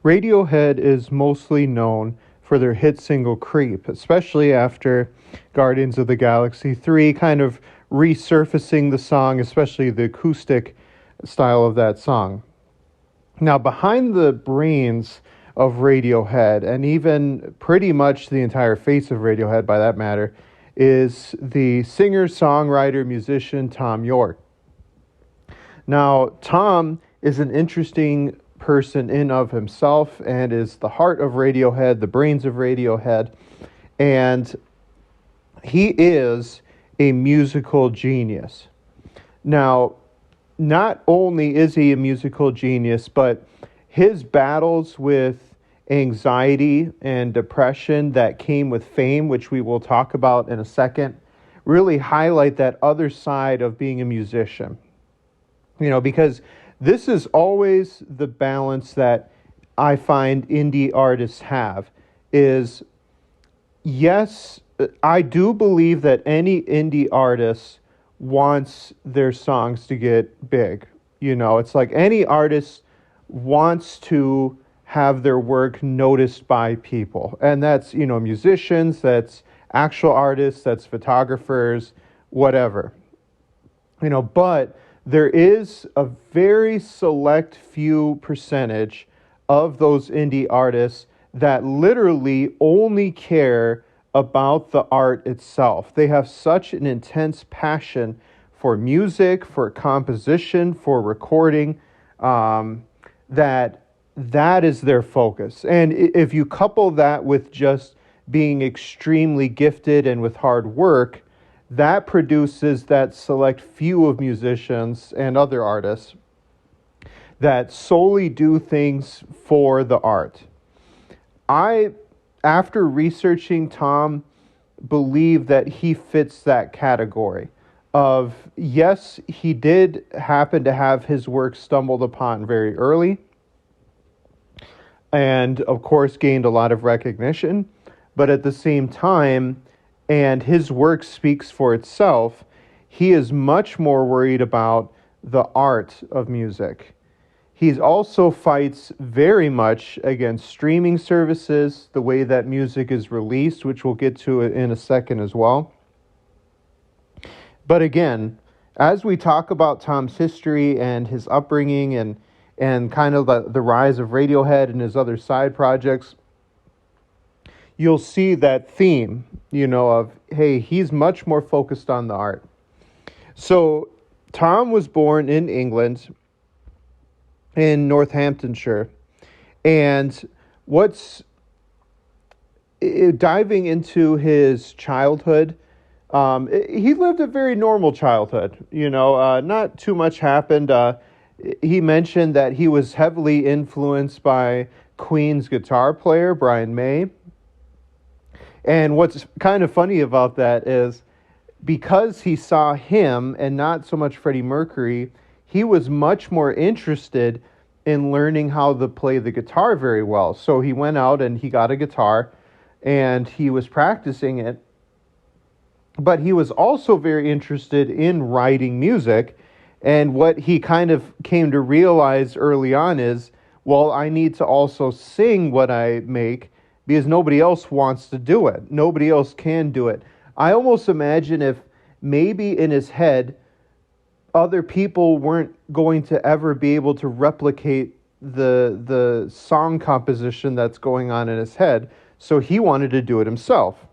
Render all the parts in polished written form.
Radiohead is mostly known for their hit single Creep, especially after Guardians of the Galaxy 3, kind of resurfacing the song, especially the acoustic style of that song. Now, behind the brains of Radiohead, and even pretty much the entire face of Radiohead by that matter, is the singer, songwriter, musician Thom Yorke. Now, Thom is an interesting person in of himself and is the heart of Radiohead, the brains of Radiohead, and he is a musical genius. Now, not only is he a musical genius, but his battles with anxiety and depression that came with fame, which we will talk about in a second, really highlight that other side of being a musician. Because this is always the balance that I find indie artists have is, yes, I do believe that any indie artist wants their songs to get big. It's like any artist wants to have their work noticed by people. And that's, musicians, that's actual artists, that's photographers, whatever. But there is a very select few percentage of those indie artists that literally only care about the art itself. They have such an intense passion for music, for composition, for recording, that is their focus. And if you couple that with just being extremely gifted and with hard work, that produces that select few of musicians and other artists that solely do things for the art. After researching Thom, believe that he fits that category of, yes, he did happen to have his work stumbled upon very early and, of course, gained a lot of recognition, but at the same time, and his work speaks for itself, he is much more worried about the art of music. He also fights very much against streaming services, the way that music is released, which we'll get to in a second as well. But again, as we talk about Thom's history and his upbringing and kind of the rise of Radiohead and his other side projects, you'll see that theme, of, hey, he's much more focused on the art. So Thom was born in England, in Northamptonshire. And diving into his childhood, he lived a very normal childhood. Not too much happened. He mentioned that he was heavily influenced by Queen's guitar player, Brian May. And what's kind of funny about that is because he saw him and not so much Freddie Mercury, he was much more interested in learning how to play the guitar very well. So he went out and he got a guitar and he was practicing it. But he was also very interested in writing music. And what he kind of came to realize early on is, well, I need to also sing what I make because nobody else wants to do it. Nobody else can do it. I almost imagine if maybe in his head, other people weren't going to ever be able to replicate the song composition that's going on in his head. So he wanted to do it himself.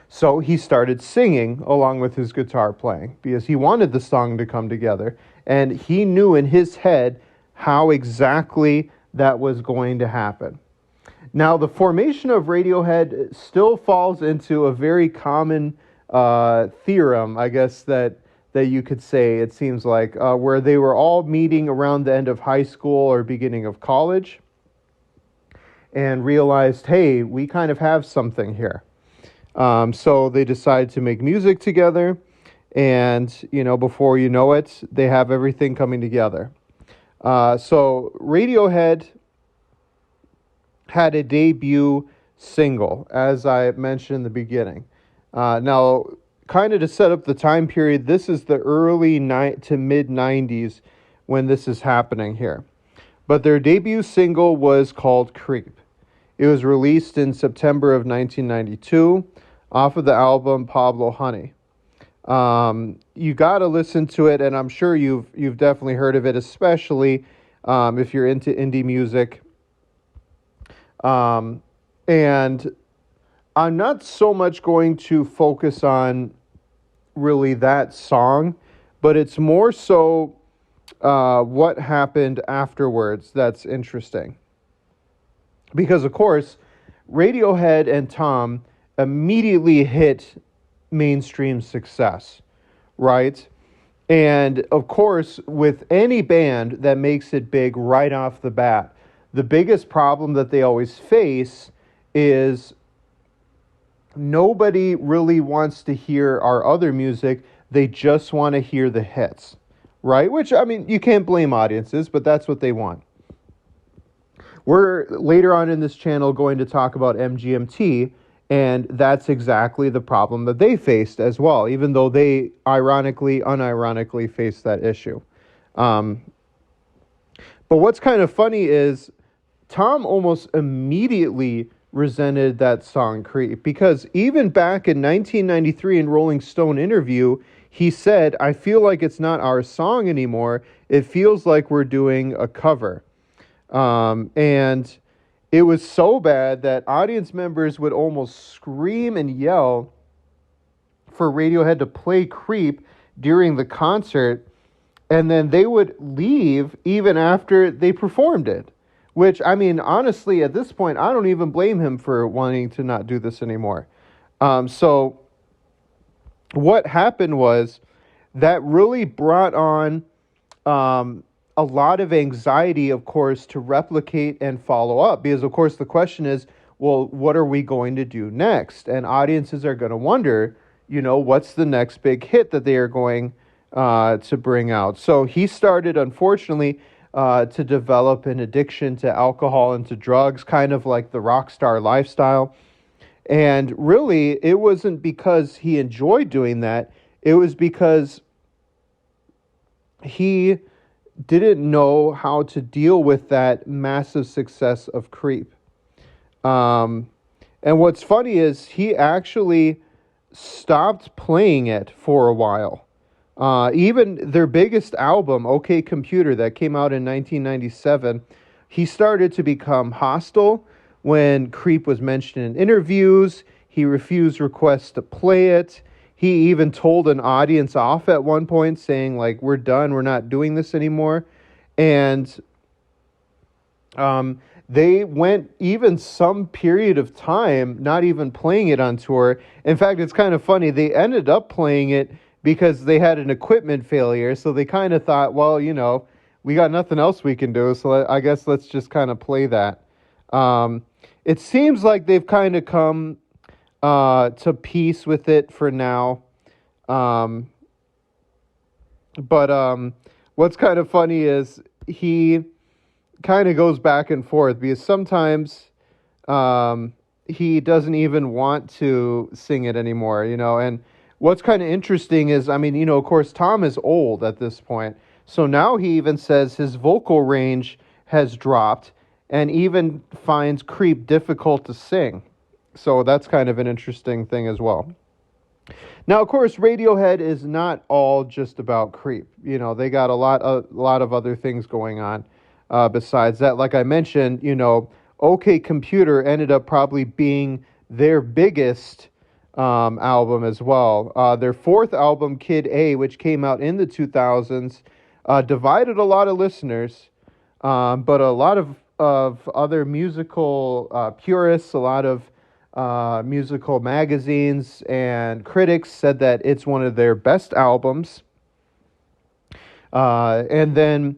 So he started singing along with his guitar playing because he wanted the song to come together. And he knew in his head how exactly that was going to happen. Now, the formation of Radiohead still falls into a very common theorem, I guess, that you could say, it seems like, where they were all meeting around the end of high school or beginning of college and realized, hey, we kind of have something here. So they decided to make music together, and, before you know it, they have everything coming together. So Radiohead had a debut single, as I mentioned in the beginning. Now, kind of to set up the time period, this is the early to mid 90s when this is happening here. but their debut single was called Creep. It was released in September of 1992 off of the album Pablo Honey. You got to listen to it, and I'm sure you've definitely heard of it, especially if you're into indie music. And I'm not so much going to focus on really that song, but it's more so what happened afterwards that's interesting. Because, of course, Radiohead and Thom immediately hit mainstream success, right? And, of course, with any band that makes it big right off the bat, the biggest problem that they always face is nobody really wants to hear our other music. They just want to hear the hits, right? Which, I mean, you can't blame audiences, but that's what they want. We're later on in this channel going to talk about MGMT, and that's exactly the problem that they faced as well, even though they unironically faced that issue. But what's kind of funny is Thom almost immediately resented that song Creep, because even back in 1993 in Rolling Stone interview, he said, "I feel like it's not our song anymore. It feels like we're doing a cover." And it was so bad that audience members would almost scream and yell for Radiohead to play Creep during the concert, and then they would leave even after they performed it. Which, I mean, honestly, at this point, I don't even blame him for wanting to not do this anymore. So what happened was that really brought on a lot of anxiety, of course, to replicate and follow up. Because, of course, the question is, well, what are we going to do next? And audiences are going to wonder, what's the next big hit that they are going to bring out? So he started, unfortunately, to develop an addiction to alcohol and to drugs, kind of like the rock star lifestyle. And really, it wasn't because he enjoyed doing that. It was because he didn't know how to deal with that massive success of Creep. And what's funny is he actually stopped playing it for a while. Even their biggest album, OK Computer, that came out in 1997, he started to become hostile when Creep was mentioned in interviews. He refused requests to play it. He even told an audience off at one point, saying, like, we're done, we're not doing this anymore. And they went even some period of time not even playing it on tour. In fact, it's kind of funny. They ended up playing it because they had an equipment failure. So they kind of thought, well, we got nothing else we can do, so I guess let's just kind of play that. It seems like they've kind of come to peace with it for now. But what's kind of funny is he kind of goes back and forth, because sometimes he doesn't even want to sing it anymore, and what's kind of interesting is, I mean, of course, Thom is old at this point, so now he even says his vocal range has dropped and even finds Creep difficult to sing. So that's kind of an interesting thing as well. Now, of course, Radiohead is not all just about Creep. They got a lot of other things going on besides that. Like I mentioned, OK Computer ended up probably being their biggest album as well. Their fourth album, Kid A, which came out in the 2000s, divided a lot of listeners, but a lot of other musical purists, a lot of musical magazines and critics said that it's one of their best albums. And then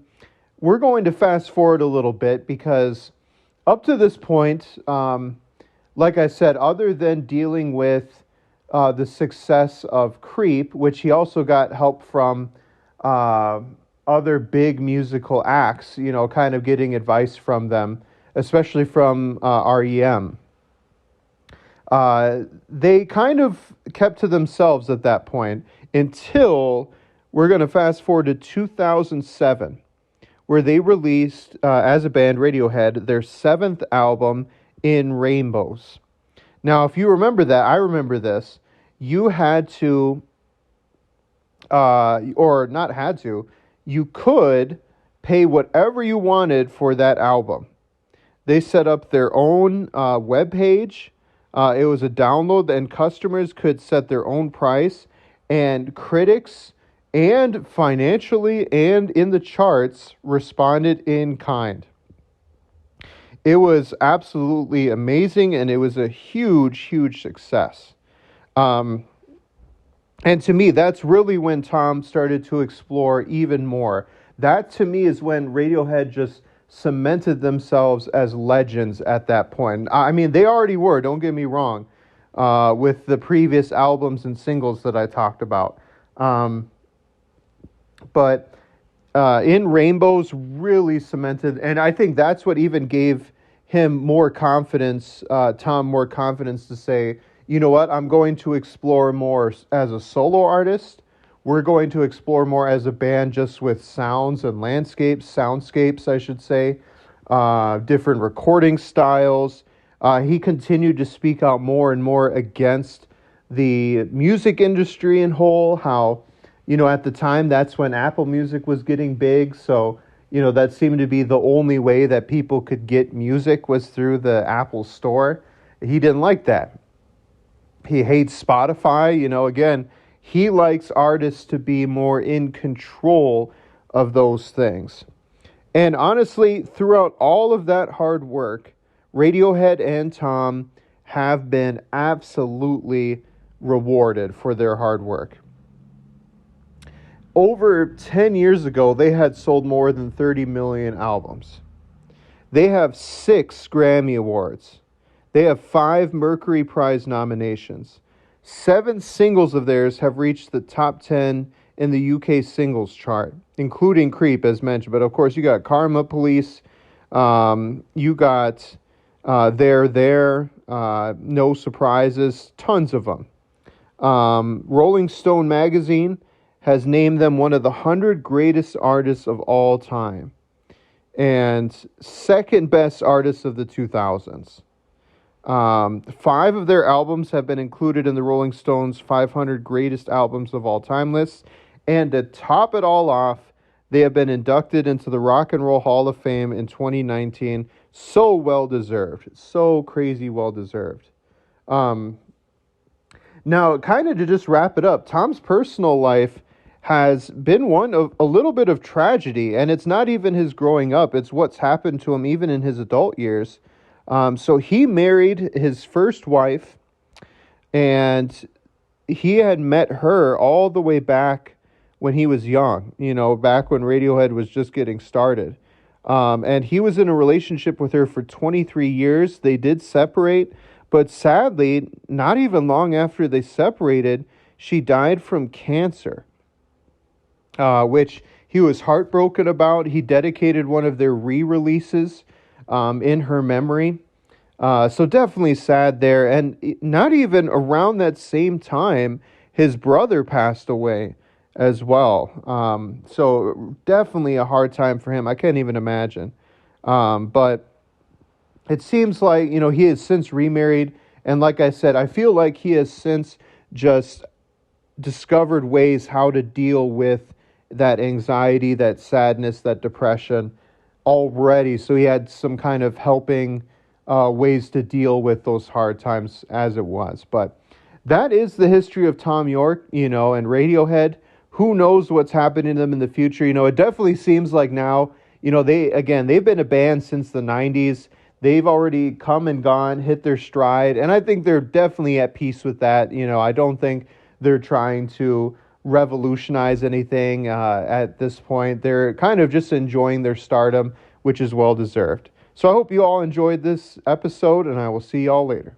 we're going to fast forward a little bit, because up to this point, like I said, other than dealing with the success of Creep, which he also got help from other big musical acts, kind of getting advice from them, especially from REM. They kind of kept to themselves at that point until we're going to fast forward to 2007, where they released, as a band, Radiohead, their seventh album, In Rainbows. Now, if you remember that, I remember this, you had to, or not had to, you could pay whatever you wanted for that album. They set up their own web page. It was a download, and customers could set their own price, and critics and financially and in the charts responded in kind. It was absolutely amazing, and it was a huge, huge success. Um, and to me, that's really when Thom started to explore even more. That to me is when Radiohead just cemented themselves as legends at that point. I mean, they already were, don't get me wrong, with the previous albums and singles that I talked about. But In Rainbows really cemented, and I think that's what even gave him more confidence, Thom more confidence to say, you know what, I'm going to explore more as a solo artist. We're going to explore more as a band, just with sounds and soundscapes, I should say, different recording styles. He continued to speak out more and more against the music industry in whole, how, at the time, that's when Apple Music was getting big. So, that seemed to be the only way that people could get music was through the Apple Store. He didn't like that. He hates Spotify. Again, he likes artists to be more in control of those things. And honestly, throughout all of that hard work, Radiohead and Thom have been absolutely rewarded for their hard work. Over 10 years ago, they had sold more than 30 million albums. They have 6 Grammy Awards. They have 5 Mercury Prize nominations. 7 singles of theirs have reached the top 10 in the UK singles chart, including Creep, as mentioned. But of course, you got Karma Police, you got There, No Surprises, tons of them. Rolling Stone magazine has named them one of the 100 greatest artists of all time, and second best artists of the 2000s. 5 of their albums have been included in the Rolling Stones 500 greatest albums of all time list. And to top it all off, they have been inducted into the Rock and Roll Hall of Fame in 2019. So well deserved. So crazy well deserved. Now, kind of to just wrap it up, Thom's personal life has been one of a little bit of tragedy. And it's not even his growing up. It's what's happened to him even in his adult years. So he married his first wife, and he had met her all the way back when he was young, back when Radiohead was just getting started. And he was in a relationship with her for 23 years. They did separate, but sadly, not even long after they separated, she died from cancer, which he was heartbroken about. He dedicated one of their re-releases in her memory. So definitely sad there. And not even around that same time, his brother passed away as well. So definitely a hard time for him. I can't even imagine. But it seems like, he has since remarried. And like I said, I feel like he has since just discovered ways how to deal with that anxiety, that sadness, that depression already. So he had some kind of helping ways to deal with those hard times as it was. But that is the history of Thom Yorke, and Radiohead. Who knows what's happening to them in the future? It definitely seems like now, they've been a band since the 90s. They've already come and gone, hit their stride. And I think they're definitely at peace with that. I don't think they're trying to revolutionize anything at this point. They're kind of just enjoying their stardom, which is well deserved. So I hope you all enjoyed this episode, and I will see y'all later.